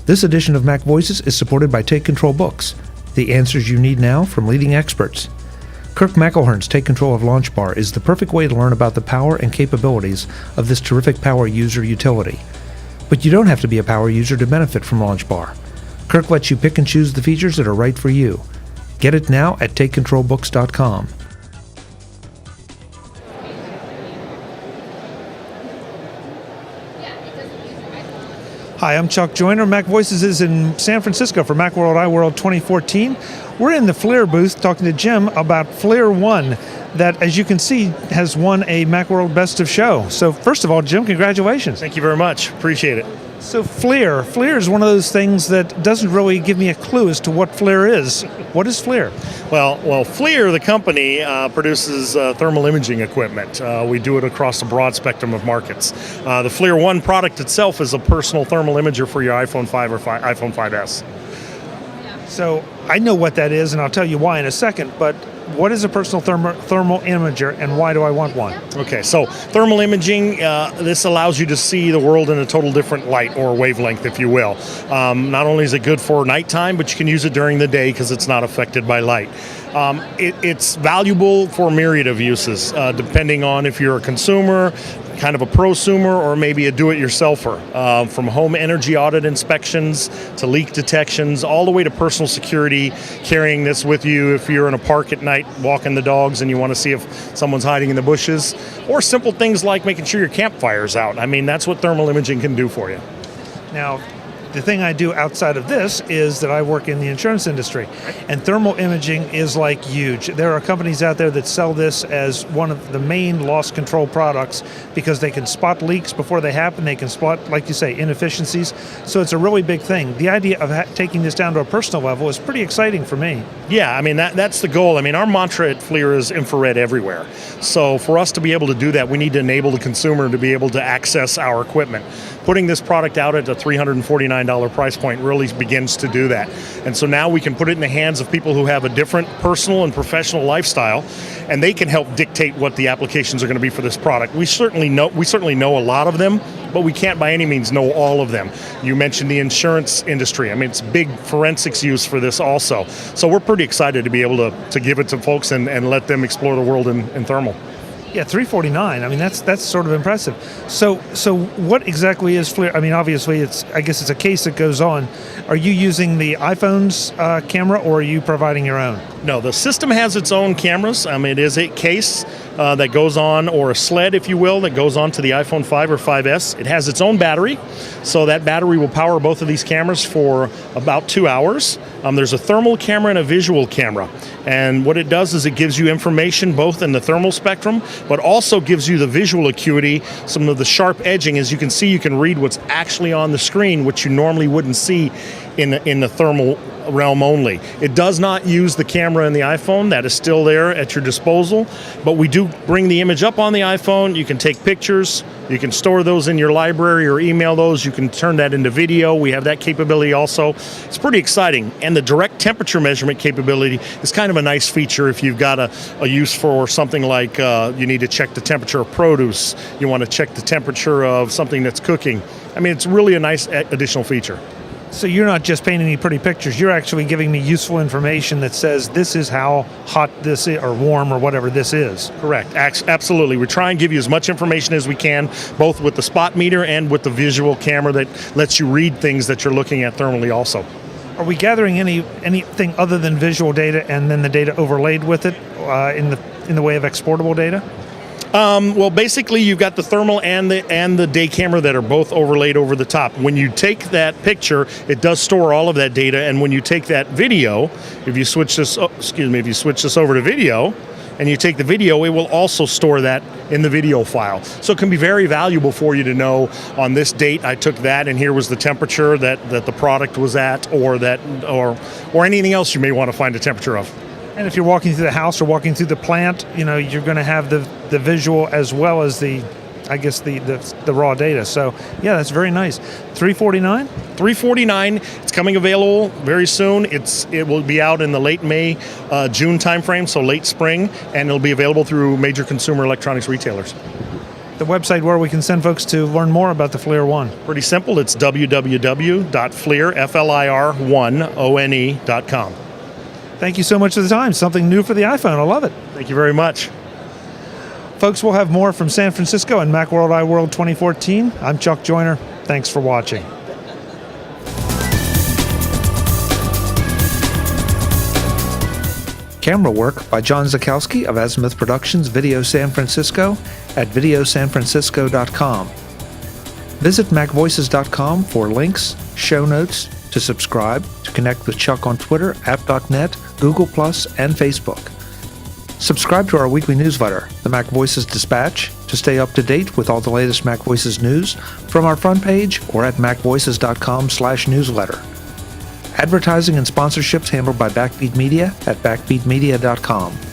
This edition of MacVoices is supported by Take Control Books, the answers you need now from leading experts. Kirk McElhearn's Take Control of Launch Bar is the perfect way to learn about the power and capabilities of this terrific power user utility. But you don't have to be a power user to benefit from Launch Bar. Kirk lets you pick and choose the features that are right for you. Get it now at TakeControlBooks.com. Hi, I'm Chuck Joyner. MacVoices is in San Francisco for Macworld iWorld 2014. We're in the FLIR booth talking to Jim about FLIR One that, as you can see, has won a Macworld Best of Show. So first of all, Jim, congratulations. Thank you very much. Appreciate it. So FLIR is one of those things that doesn't really give me a clue as to what FLIR is. What is FLIR? Well, FLIR, the company, produces thermal imaging equipment. We do it across a broad spectrum of markets. The FLIR One product itself is a personal thermal imager for your iPhone 5 or iPhone 5S. So I know what that is, and I'll tell you why in a second, but what is a personal thermal imager, and why do I want one? Okay, so thermal imaging, this allows you to see the world in a total different light or wavelength, if you will. Not only is it good for nighttime, but you can use it during the day because it's not affected by light. It's valuable for a myriad of uses, depending on if you're a consumer, kind of a prosumer, or maybe a do-it-yourselfer. From home energy audit inspections to leak detections, all the way to personal security, carrying this with you if you're in a park at night walking the dogs and you want to see if someone's hiding in the bushes, or simple things like making sure your campfire's out. I mean, that's what thermal imaging can do for you. Now, the thing I do outside of this is that I work in the insurance industry, and thermal imaging is like huge. There are companies out there that sell this as one of the main loss control products because they can spot leaks before they happen. They can spot, like you say, inefficiencies. So it's a really big thing. The idea of taking this down to a personal level is pretty exciting for me. Yeah, I mean, that's the goal. I mean, our mantra at FLIR is infrared everywhere. So for us to be able to do that, we need to enable the consumer to be able to access our equipment. Putting this product out at a $349 price point really begins to do that. And so now we can put it in the hands of people who have a different personal and professional lifestyle, and they can help dictate what the applications are going to be for this product. We certainly know a lot of them, but we can't by any means know all of them. You mentioned the insurance industry. I mean, it's big forensics use for this also. So we're pretty excited to be able to give it to folks and let them explore the world in thermal. Yeah, $349. I mean, that's sort of impressive. So what exactly is FLIR? I mean, obviously, I guess it's a case that goes on. Are you using the iPhone's camera, or are you providing your own? No, the system has its own cameras. I mean, it is a case that goes on, or a sled, if you will, that goes on to the iPhone 5 or 5S. It has its own battery, so that battery will power both of these cameras for about 2 hours. There's a thermal camera and a visual camera. And what it does is it gives you information both in the thermal spectrum, but also gives you the visual acuity, some of the sharp edging. As you can see, you can read what's actually on the screen, which you normally wouldn't see in the thermal realm only. It does not use the camera in the iPhone. That is still there at your disposal, but we do bring the image up on the iPhone. You can take pictures, you can store those in your library or email those, you can turn that into video. We have that capability also. It's pretty exciting, and the direct temperature measurement capability is kind of a nice feature if you've got a use for something like you need to check the temperature of produce, you want to check the temperature of something that's cooking. I mean, it's really a nice additional feature. So you're not just painting me pretty pictures, you're actually giving me useful information that says this is how hot this is, or warm, or whatever this is. Correct, absolutely. We try and give you as much information as we can, both with the spot meter and with the visual camera that lets you read things that you're looking at thermally also. Are we gathering anything other than visual data and then the data overlaid with it in the way of exportable data? Well, basically, you've got the thermal and the day camera that are both overlaid over the top. When you take that picture, it does store all of that data, and when you take that video, if you switch this over to video, and you take the video, it will also store that in the video file. So it can be very valuable for you to know, on this date I took that, and here was the temperature that the product was at, or anything else you may want to find a temperature of. And if you're walking through the house or walking through the plant, you're going to have the visual as well as the raw data. So yeah, that's very nice. $349? $349. It's coming available very soon. It will be out in the late May, June timeframe, so late spring, and it'll be available through major consumer electronics retailers. The website where we can send folks to learn more about the FLIR One. Pretty simple. It's www.FLIR.com. Thank you so much for the time. Something new for the iPhone. I love it. Thank you very much. Folks, we'll have more from San Francisco and Macworld iWorld 2014. I'm Chuck Joyner. Thanks for watching. Camera work by John Zakowski of Azimuth Productions Video San Francisco at videosanfrancisco.com. Visit MacVoices.com for links, show notes, to subscribe, to connect with Chuck on Twitter, app.net, Google+, and Facebook. Subscribe to our weekly newsletter, the MacVoices Dispatch, to stay up to date with all the latest MacVoices news from our front page or at macvoices.com/newsletter. Advertising and sponsorships handled by Backbeat Media at backbeatmedia.com.